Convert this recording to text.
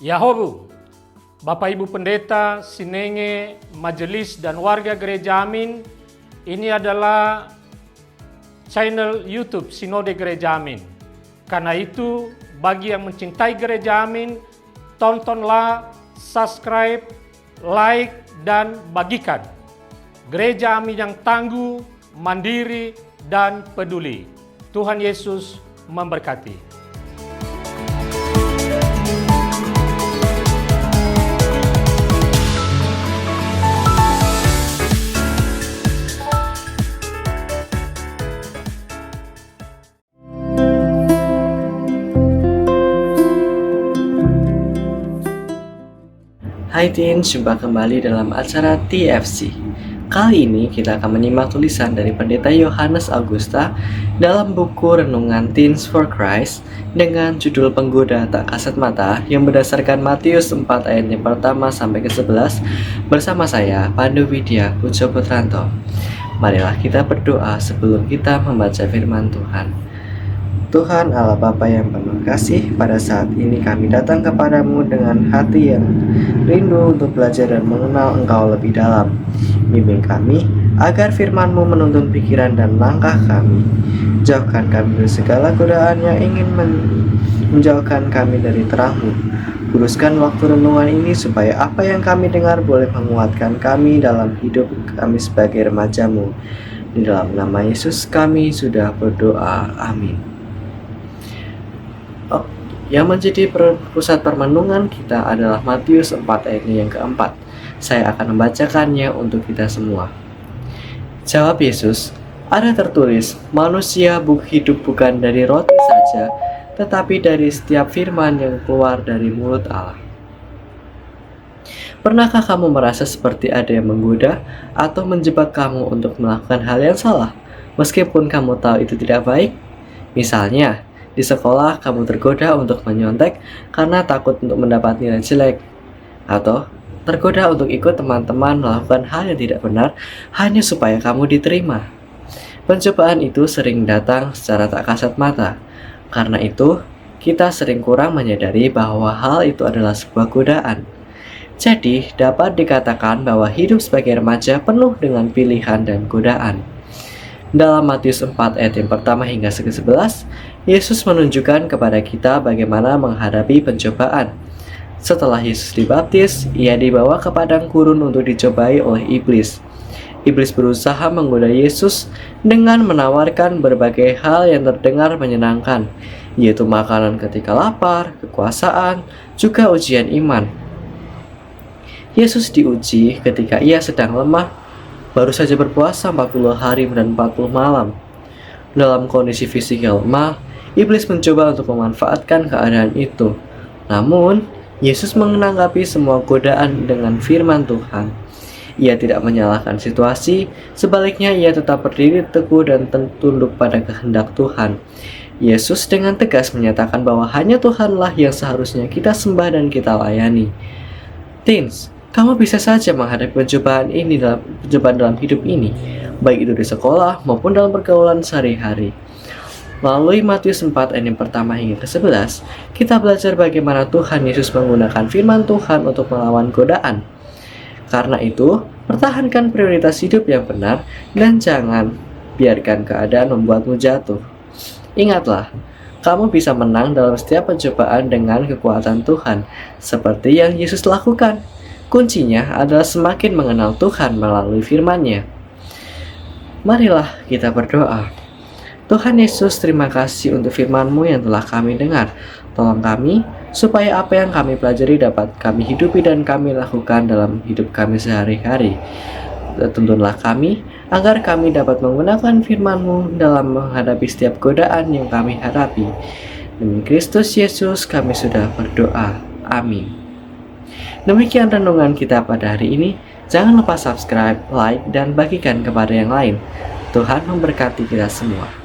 Yahobu, Bapak Ibu Pendeta, Sinenge, Majelis dan warga Gereja Amin, ini adalah channel YouTube Sinode Gereja Amin. Karena itu, bagi yang mencintai Gereja Amin, tontonlah, subscribe, like, dan bagikan. Gereja Amin yang tangguh, mandiri, dan peduli. Tuhan Yesus memberkati. Hai teens, jumpa kembali dalam acara TFC. Kali ini kita akan menyimak tulisan dari Pendeta Yohanes Augusta dalam buku Renungan Teens for Christ dengan judul Penggoda Tak Kasat Mata yang berdasarkan Matius 4 ayat yang pertama sampai ke-11 bersama saya, Pandu Widya Pujo Putranto. Marilah kita berdoa sebelum kita membaca firman Tuhan. Tuhan Allah Bapa yang penuh kasih, pada saat ini kami datang kepadamu dengan hati yang rindu untuk belajar dan mengenal Engkau lebih dalam. Bimbing kami agar firman-Mu menuntun pikiran dan langkah kami. Jauhkan kami dari segala godaan yang ingin menjauhkan kami dari terang-Mu. Kuduskan waktu renungan ini supaya apa yang kami dengar boleh menguatkan kami dalam hidup kami sebagai remaja-Mu. Di dalam nama Yesus kami sudah berdoa. Amin. Yang menjadi pusat permenungan kita adalah Matius 4 ayat yang keempat. Saya akan membacakannya untuk kita semua. Jawab Yesus, ada tertulis, manusia hidup bukan dari roti saja, tetapi dari setiap firman yang keluar dari mulut Allah. Pernahkah kamu merasa seperti ada yang menggoda atau menjebak kamu untuk melakukan hal yang salah, meskipun kamu tahu itu tidak baik? Misalnya, di sekolah kamu tergoda untuk menyontek karena takut untuk mendapat nilai jelek, atau tergoda untuk ikut teman-teman melakukan hal yang tidak benar hanya supaya kamu diterima. Pencobaan itu sering datang secara tak kasat mata. Karena itu, kita sering kurang menyadari bahwa hal itu adalah sebuah godaan. Jadi, dapat dikatakan bahwa hidup sebagai remaja penuh dengan pilihan dan godaan. Dalam Matius 4 ayat yang pertama hingga ke-11, Yesus menunjukkan kepada kita bagaimana menghadapi pencobaan. Setelah Yesus dibaptis, ia dibawa ke padang gurun untuk dicobai oleh iblis. Iblis berusaha menggoda Yesus dengan menawarkan berbagai hal yang terdengar menyenangkan, yaitu makanan ketika lapar, kekuasaan, juga ujian iman. Yesus diuji ketika ia sedang lemah, baru saja berpuasa 40 hari dan 40 malam. Dalam kondisi fisik yang lemah, iblis mencoba untuk memanfaatkan keadaan itu. Namun, Yesus menanggapi semua godaan dengan firman Tuhan. Ia tidak menyalahkan situasi, sebaliknya ia tetap berdiri teguh dan tunduk pada kehendak Tuhan. Yesus dengan tegas menyatakan bahwa hanya Tuhanlah yang seharusnya kita sembah dan kita layani. Teens, kamu bisa saja menghadapi pencobaan dalam hidup ini, baik itu di sekolah maupun dalam pergaulan sehari-hari. Melalui Matius 4 ayat yang pertama hingga ke-11, kita belajar bagaimana Tuhan Yesus menggunakan firman Tuhan untuk melawan godaan. Karena itu, pertahankan prioritas hidup yang benar dan jangan biarkan keadaan membuatmu jatuh. Ingatlah, kamu bisa menang dalam setiap pencobaan dengan kekuatan Tuhan, seperti yang Yesus lakukan. Kuncinya adalah semakin mengenal Tuhan melalui firman-Nya. Marilah kita berdoa. Tuhan Yesus, terima kasih untuk firman-Mu yang telah kami dengar. Tolong kami, supaya apa yang kami pelajari dapat kami hidupi dan kami lakukan dalam hidup kami sehari-hari. Tuntunlah kami, agar kami dapat menggunakan firman-Mu dalam menghadapi setiap godaan yang kami hadapi. Demi Kristus Yesus kami sudah berdoa. Amin. Demikian renungan kita pada hari ini. Jangan lupa subscribe, like, dan bagikan kepada yang lain. Tuhan memberkati kita semua.